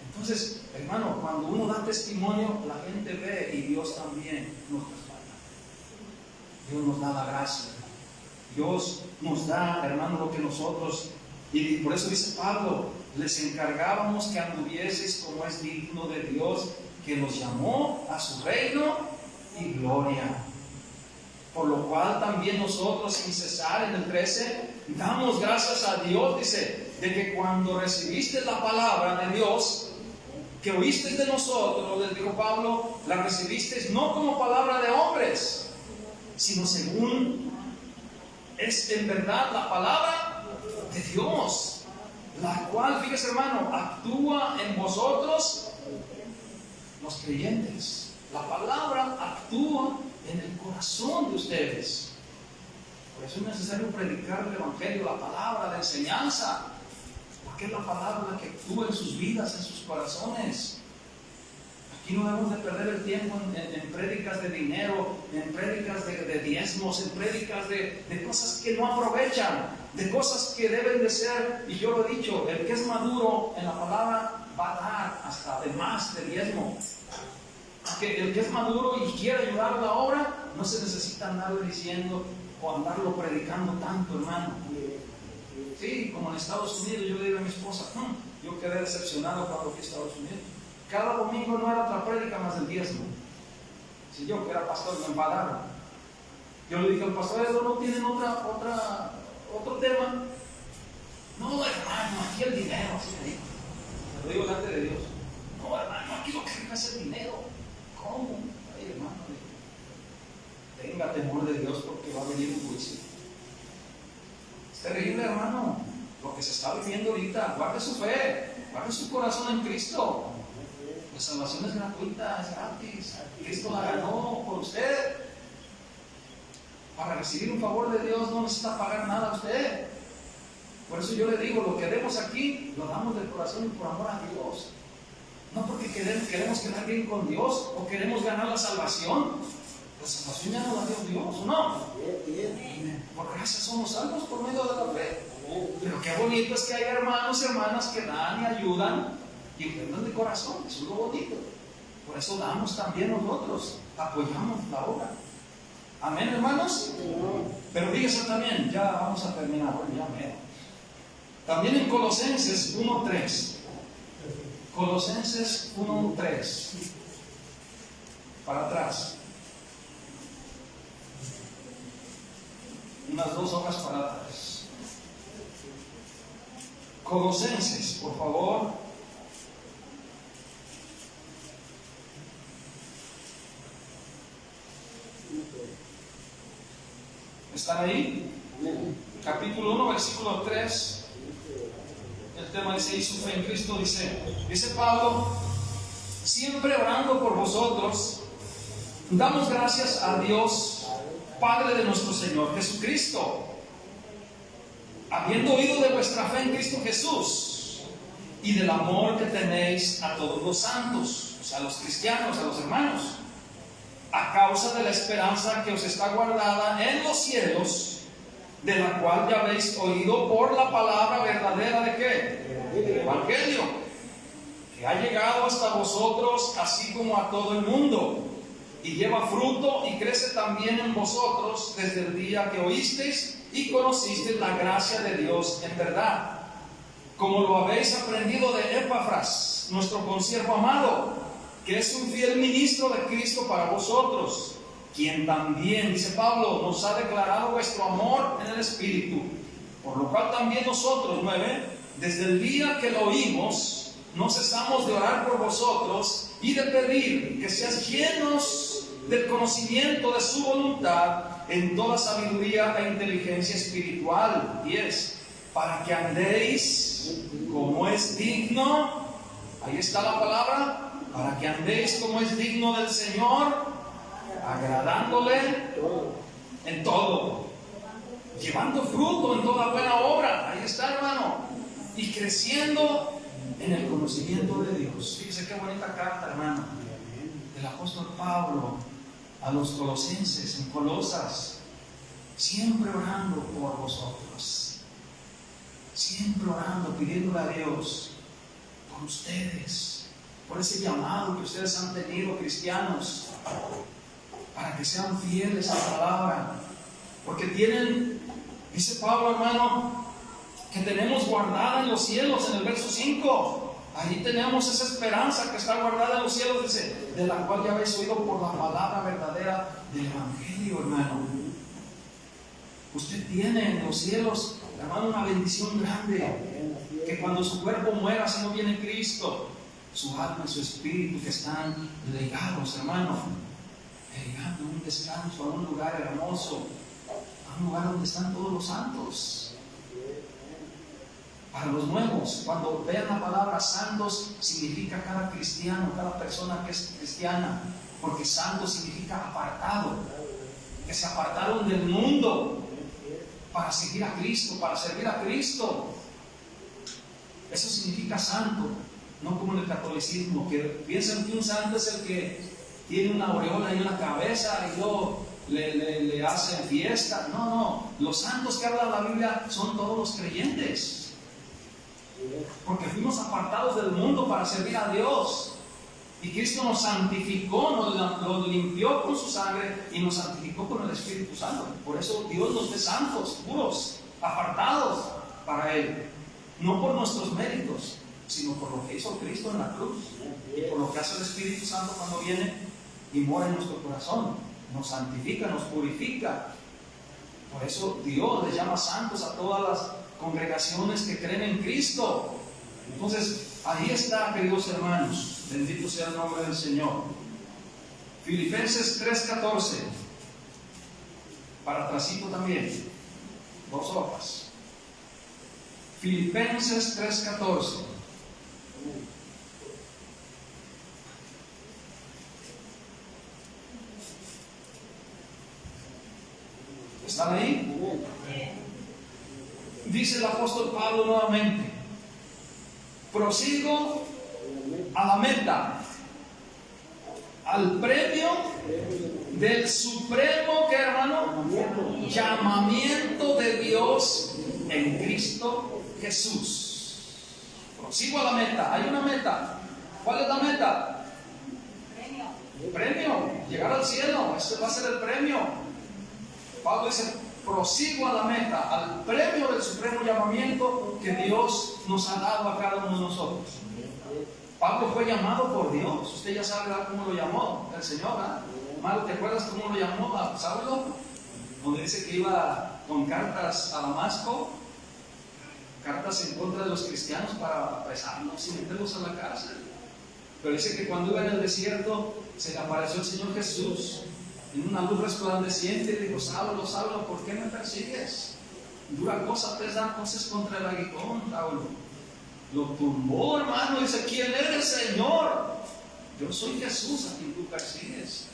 Entonces, hermano, cuando uno da testimonio, la gente ve y Dios también nos respalda. Dios nos da la gracia. Dios nos da, hermano, lo que nosotros, y por eso dice Pablo, les encargábamos que anduvieseis como es digno de Dios, que nos llamó a su reino y gloria. Por lo cual también nosotros, sin cesar, en el 13, damos gracias a Dios, dice, de que cuando recibiste la palabra de Dios, que oíste de nosotros, les dijo Pablo, la recibisteis no como palabra de hombres, sino según es en verdad la palabra de Dios, la cual, fíjese, hermano, actúa en vosotros no los creyentes. La palabra actúa en el corazón de ustedes. Por eso es necesario predicar el Evangelio, la palabra, la enseñanza, porque es la palabra la que actúa en sus vidas, en sus corazones. Aquí no debemos de perder el tiempo en prédicas de dinero, en prédicas de diezmos, en prédicas de cosas que no aprovechan, de cosas que deben de ser, y yo lo he dicho, el que es maduro en la palabra va a dar hasta de más de diezmo. Porque el que es maduro y quiere ayudar a la obra, no se necesita andarlo diciendo o andarlo predicando tanto, hermano. Sí, como en Estados Unidos, yo le digo a mi esposa, yo quedé decepcionado cuando fui a Estados Unidos. Cada domingo no era otra prédica más del diezmo. Si yo que era pastor me enfadaron. Yo le dije al pastor, ¿no tienen otro tema? No, hermano, aquí el dinero, así me dijo. Me lo digo delante de Dios. No, hermano, aquí lo que rica es el dinero. ¿Cómo? Ay, hermano, tenga temor de Dios porque va a venir un juicio. Es terrible, hermano, lo que se está viviendo ahorita. Guarde su fe, guarde su corazón en Cristo. La salvación es gratuita, es gratis. Cristo la ganó por usted. Para recibir un favor de Dios no necesita pagar nada a usted. Por eso yo le digo, lo que demos aquí, lo damos del corazón y por amor a Dios. No porque queremos quedar bien con Dios o queremos ganar la salvación. La salvación ya no la dio Dios, ¿o no? Por gracia somos salvos por medio de la fe. Pero qué bonito es que hay hermanos y hermanas que dan y ayudan y ofrendan de corazón. Eso es lo bonito. Por eso damos también nosotros, apoyamos la obra. Amén, hermanos. Pero fíjense también, ya vamos a terminar, bueno, ya mero. También en Colosenses 1:3. Colosenses 1:3. Para atrás. Unas 2 hojas para atrás. Colosenses, por favor. ¿Están ahí? Capítulo 1, versículo 3. El tema dice, y su fe en Cristo, dice Pablo, siempre orando por vosotros, damos gracias a Dios, Padre de nuestro Señor Jesucristo, habiendo oído de vuestra fe en Cristo Jesús y del amor que tenéis a todos los santos, o sea, a los cristianos, a los hermanos, a causa de la esperanza que os está guardada en los cielos, de la cual ya habéis oído por la palabra verdadera de ¿qué? Del Evangelio, que ha llegado hasta vosotros así como a todo el mundo, y lleva fruto y crece también en vosotros desde el día que oísteis y conocisteis la gracia de Dios en verdad, como lo habéis aprendido de Epafras, nuestro consiervo amado, que es un fiel ministro de Cristo para vosotros, quien también, dice Pablo, nos ha declarado vuestro amor en el Espíritu, por lo cual también nosotros, 9, desde el día que lo oímos, no cesamos de orar por vosotros y de pedir que seáis llenos del conocimiento de su voluntad en toda sabiduría e inteligencia espiritual. 10, para que andéis como es digno, ahí está la palabra, para que andéis como es digno del Señor, agradándole en todo, llevando fruto en toda buena obra, ahí está, hermano, y creciendo en el conocimiento de Dios. Fíjese qué bonita carta, hermano, del apóstol Pablo a los colosenses en Colosas, siempre orando por vosotros, siempre orando, pidiéndole a Dios por ustedes, por ese llamado que ustedes han tenido, cristianos, para que sean fieles a la palabra, porque tienen, dice Pablo, hermano, que tenemos guardada en los cielos, en el verso 5, ahí tenemos esa esperanza que está guardada en los cielos, dice, de la cual ya habéis oído por la palabra verdadera del Evangelio, hermano. Usted tiene en los cielos, hermano, una bendición grande, que cuando su cuerpo muera, si no viene Cristo, su alma y su espíritu que están legados, hermano, llegando a un descanso, a un lugar hermoso, a un lugar donde están todos los santos. Para los nuevos, cuando vean la palabra santos, significa cada cristiano, cada persona que es cristiana, porque santo significa apartado, que se apartaron del mundo para seguir a Cristo, para servir a Cristo. Eso significa santo, no como en el catolicismo, que piensan que un santo es el que tiene una aureola y una cabeza y luego le hacen fiesta. No, los santos que habla la Biblia son todos los creyentes. Porque fuimos apartados del mundo para servir a Dios. Y Cristo nos santificó, nos limpió con su sangre y nos santificó con el Espíritu Santo. Por eso Dios nos ve santos, puros, apartados para Él. No por nuestros méritos, sino por lo que hizo Cristo en la cruz. Y por lo que hace el Espíritu Santo cuando viene y mora en nuestro corazón. Nos santifica, nos purifica. Por eso Dios les llama santos a todas las congregaciones que creen en Cristo. Entonces, ahí está, queridos hermanos. Bendito sea el nombre del Señor. Filipenses 3:14. Para atrasito también. 2 hojas. Filipenses 3:14. ¿Están ahí? Dice el apóstol Pablo nuevamente: prosigo a la meta, al premio del supremo, ¿qué, hermano? Llamamiento de Dios en Cristo Jesús. Prosigo a la meta. Hay una meta. ¿Cuál es la meta? Premio. Llegar al cielo. Este va a ser el premio. Pablo dice: prosigo a la meta, al premio del supremo llamamiento que Dios nos ha dado a cada uno de nosotros. Pablo fue llamado por Dios. Usted ya sabe cómo lo llamó el Señor, ¿verdad? Malo, ¿te acuerdas cómo lo llamó a Saulo? Donde dice que iba con cartas a Damasco, cartas en contra de los cristianos para apresarlos y meterlos a la cárcel. Pero dice que cuando iba en el desierto se le apareció el Señor Jesús en una luz resplandeciente y dijo: Saulo, Saulo, ¿por qué me persigues? Dura cosa te es dar cosas contra el aguijón, Saulo. Lo tumbó, hermano, dice: ¿quién eres, Señor? Yo soy Jesús a quien tú persigues.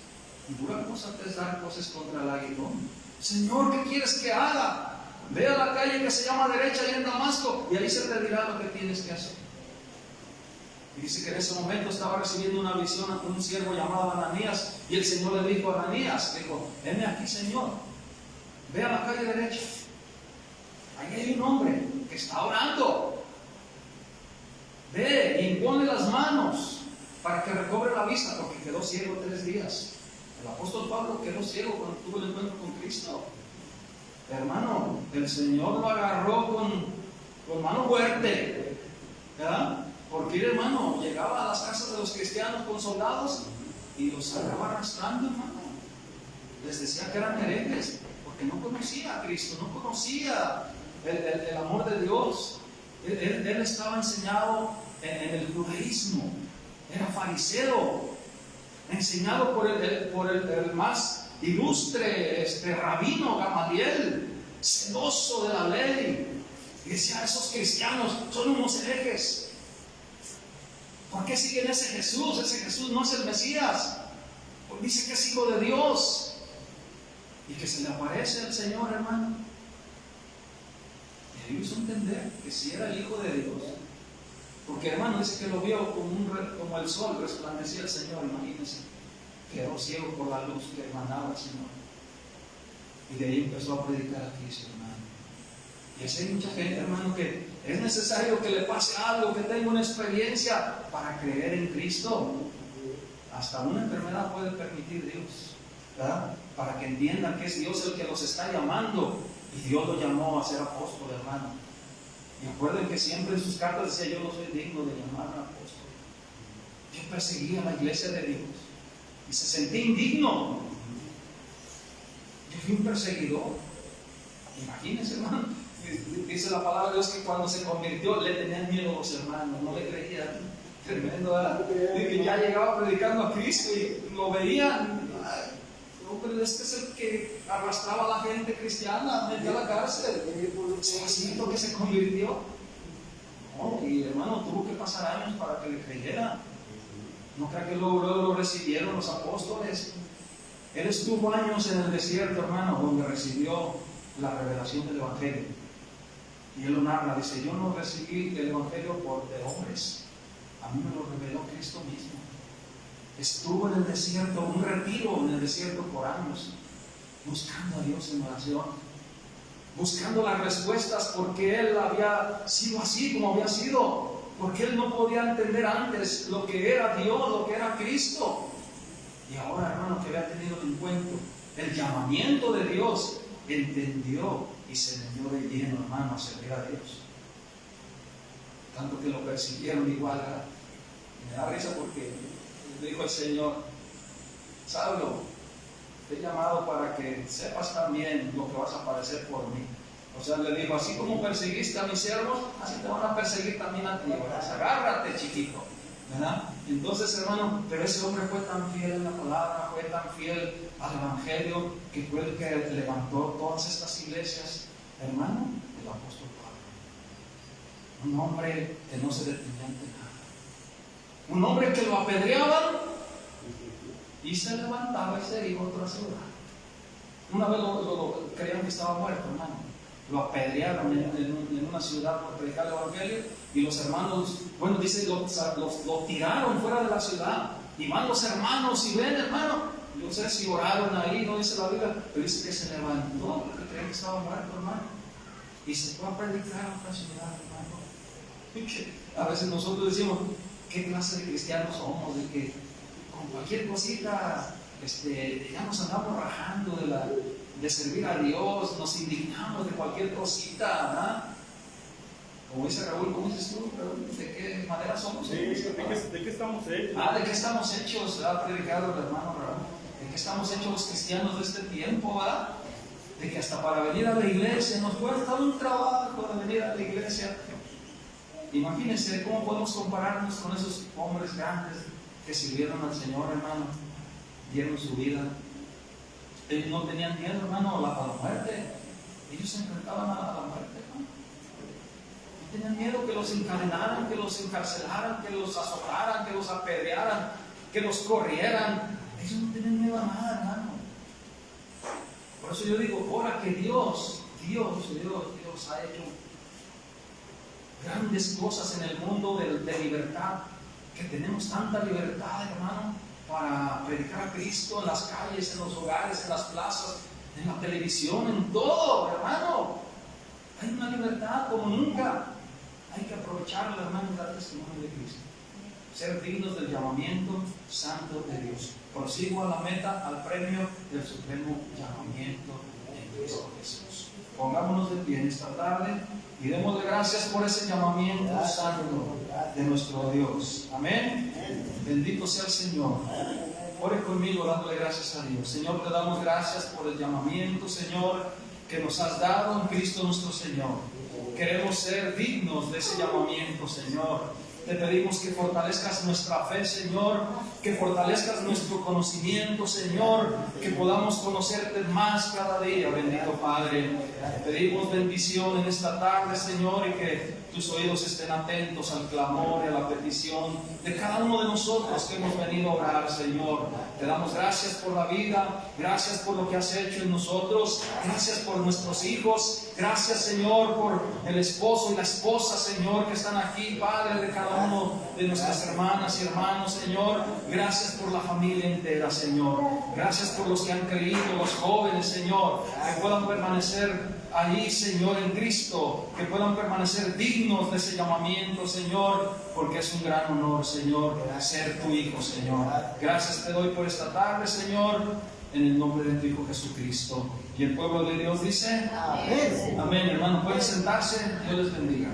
Dura cosa te es dar cosas contra el aguijón. Señor, ¿qué quieres que haga? Ve a la calle que se llama derecha y en Damasco, y ahí se te dirá lo que tienes que hacer. Y dice que en ese momento estaba recibiendo una visión ante un siervo llamado Ananías, y el Señor le dijo a Ananías, dijo: heme aquí, Señor, ve a la calle derecha, ahí hay un hombre que está orando, ve y impone las manos para que recobre la vista, porque quedó ciego 3 días. El apóstol Pablo quedó ciego cuando tuvo el encuentro con Cristo. Hermano, el Señor lo agarró con mano fuerte, ¿verdad? Porque el hermano llegaba a las casas de los cristianos con soldados y los sacaba arrastrando, hermano. Les decía que eran herejes, porque no conocía a Cristo, no conocía el amor de Dios. Él estaba enseñado en el judaísmo, era fariseo, enseñado por el más ilustre rabino Gamaliel, celoso de la ley. Y decía: esos cristianos son unos herejes. ¿Por qué siguen ese Jesús? Ese Jesús no es el Mesías. Pues dice que es hijo de Dios. Y que se le aparece el Señor, hermano. Y ahí hizo entender que si era el hijo de Dios. Porque, hermano, dice que lo vio como el sol resplandecía el Señor, imagínense. Quedó ciego por la luz que emanaba el Señor. Y de ahí empezó a predicar a Cristo, hermano. Y así hay mucha gente, hermano, que es necesario que le pase algo, que tenga una experiencia para creer en Cristo. Hasta una enfermedad puede permitir Dios, ¿verdad? Para que entiendan que es Dios el que los está llamando. Y Dios lo llamó a ser apóstol, hermano. Y recuerden que siempre en sus cartas decía: yo no soy digno de llamar a apóstol. Yo perseguía a la iglesia de Dios y se sentía indigno. Yo fui un perseguidor. Imagínense, hermano. Dice la palabra de Dios que cuando se convirtió le tenían miedo a los hermanos, no le creían. Tremendo, ¿verdad? De que ya llegaba predicando a Cristo y lo veían. No, pero este es el que arrastraba a la gente cristiana, metía a la cárcel. Ese vasito que se convirtió. No, y hermano, tuvo que pasar años para que le creyera. No crea que luego lo recibieron los apóstoles. Él estuvo años en el desierto, hermano, donde recibió la revelación del Evangelio. Y él lo narra, dice, yo no recibí el Evangelio de hombres, a mí me lo reveló Cristo mismo. Estuvo en el desierto, un retiro en el desierto por años, buscando a Dios en oración, buscando las respuestas, porque él había sido así como había sido, porque él no podía entender antes lo que era Dios, lo que era Cristo. Y ahora, hermano, que había tenido el encuentro, el llamamiento de Dios, entendió y se metió de lleno, hermano, a servir a Dios. Tanto que lo persiguieron igual. Me da risa porque le dijo el Señor, Saulo, te he llamado para que sepas también lo que vas a padecer por mí. O sea, le dijo, así como perseguiste a mis siervos, así te van a perseguir también a ti. Agárrate, chiquito, ¿verdad? Entonces, hermano, pero ese hombre fue tan fiel en la palabra, fue tan fiel al Evangelio, que fue el que levantó todas estas iglesias. Hermano, el apóstol Pablo, un hombre que no se detenía ante nada, un hombre que lo apedreaban y se levantaba y se iba a otra ciudad. Una vez lo creían que estaba muerto, hermano. Lo apedrearon en una ciudad por predicar el Evangelio, y los hermanos, bueno, dice, lo tiraron fuera de la ciudad, y van los hermanos y ven, hermano, yo no sé si oraron ahí, no dice la Biblia, pero dice que se levantó porque creían que estaba muerto, hermano, y se fue a predicar a otra ciudad, hermano. A veces nosotros decimos, ¿qué clase de cristianos somos? De que con cualquier cosita ya nos andamos rajando de servir a Dios, nos indignamos de cualquier cosita, ¿verdad? Como dice Raúl, ¿cómo dices tú, Raúl? ¿De qué manera somos? Sí, ¿de qué estamos hechos? ¿De qué estamos hechos? Ha predicado el hermano Raúl. ¿De qué estamos hechos los cristianos de este tiempo, verdad? De que hasta para venir a la iglesia nos cuesta un trabajo de venir a la iglesia. Imagínense cómo podemos compararnos con esos hombres grandes que sirvieron al Señor, hermano, dieron su vida. Ellos no tenían miedo, hermano, a la muerte. Ellos se enfrentaban a la muerte, hermano. No tenían miedo que los encadenaran, que los encarcelaran, que los azotaran, que los apedrearan, que los corrieran. Ellos no tenían miedo a nada, hermano. Por eso yo digo, ahora que Dios ha hecho grandes cosas en el mundo de libertad, que tenemos tanta libertad, hermano, para predicar a Cristo en las calles, en los hogares, en las plazas, en la televisión, en todo, hermano. Hay una libertad como nunca. Hay que aprovecharla, hermano, y dar testimonio de Cristo. Ser dignos del llamamiento santo de Dios. Prosigo a la meta, al premio del supremo llamamiento en Cristo Jesús. Pongámonos de pie en esta tarde y démosle gracias por ese llamamiento santo de nuestro Dios. Amén. Bendito sea el Señor. Ore conmigo dándole gracias a Dios. Señor, te damos gracias por el llamamiento, Señor, que nos has dado en Cristo nuestro Señor. Queremos ser dignos de ese llamamiento, Señor. Te pedimos que fortalezcas nuestra fe, Señor, que fortalezcas nuestro conocimiento, Señor, que podamos conocerte más cada día, bendito Padre. Te pedimos bendición en esta tarde, Señor, y que tus oídos estén atentos al clamor y a la petición de cada uno de nosotros que hemos venido a orar, Señor. Te damos gracias por la vida, gracias por lo que has hecho en nosotros, gracias por nuestros hijos, gracias, Señor, por el esposo y la esposa, Señor, que están aquí, Padre, de cada uno de nuestras hermanas y hermanos, Señor. Gracias por la familia entera, Señor. Gracias por los que han creído, los jóvenes, Señor, que puedan permanecer ahí, Señor, en Cristo, que puedan permanecer dignos de ese llamamiento, Señor, porque es un gran honor, Señor, ser tu Hijo, Señor. Gracias te doy por esta tarde, Señor, en el nombre de tu Hijo Jesucristo. Y el pueblo de Dios dice, amén. Amén, hermano. Pueden sentarse, Dios les bendiga.